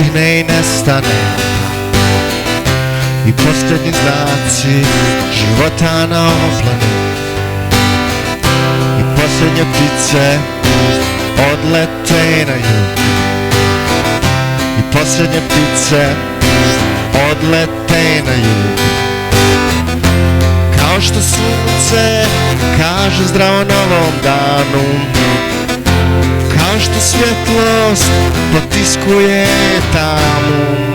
stigne i nestane, i posljednji znaci života na oplanu, i posljednje ptice odlete na jug, i posljednje ptice odlete na jug. Kao što sunce kaže zdravo novom danu, kao što svjetlost potiskuje tamu,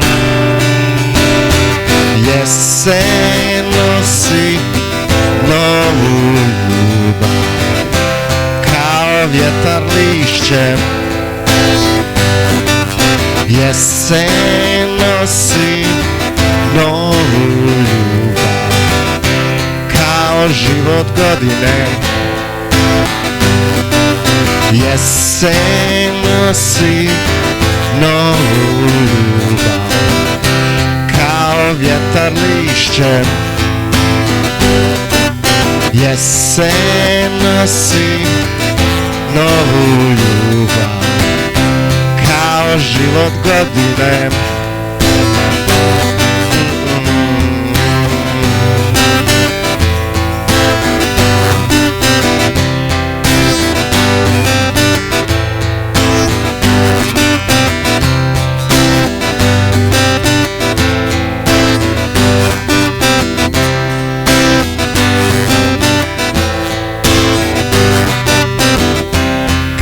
jesen nosi novu ljubav, kao vjetar lišćem. Jesen nosi novu ljubav, kao život godine. Jesen nosi novu ljubav, kao vjetar lišćem. Jesen nosi novu ljubav, kao život godine.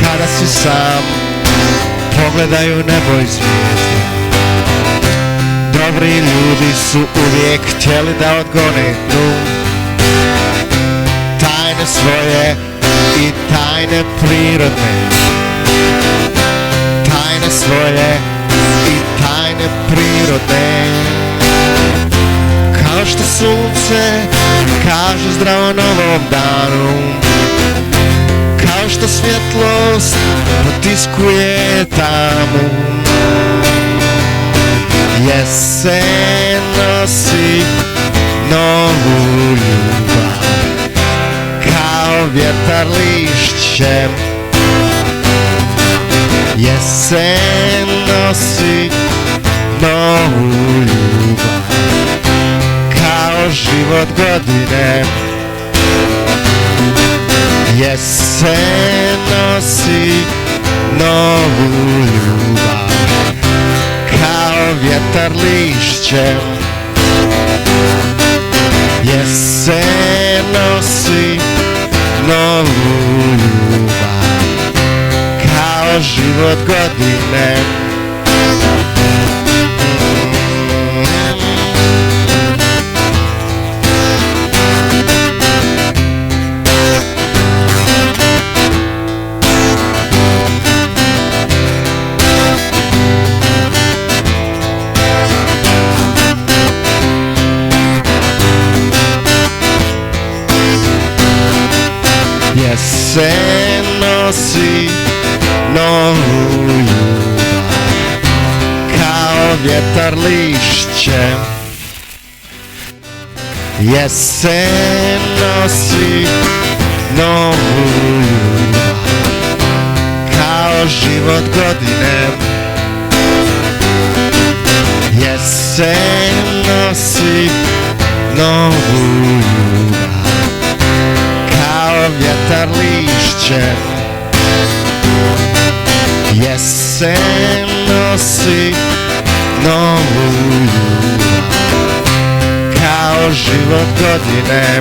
Kada si sam, pogledaju nebo i zvijezde. Dobri ljudi su uvijek htjeli da odgone dnu, tajne svoje i tajne prirodne, tajne svoje i tajne prirodne. Kao što sunce kaže zdravo novom danu, kao što svjetlost potiskuje tamu, jesen nosi novu ljubav, kao vjetar lišćem. Jesen nosi novu ljubav, kao život godine. Jesen nosi novu ljubav, kao vjetar lišćem. Jesen nosi novu ljubav, kao život godine. Jesen nosi novu ljubav, kao vjetar lišćem. Jesen nosi novu ljubav, kao život godine. Jesen nosi novu ljubav, kao vjetar lišćem. Jesen nosi novu ljubav, kao život godine.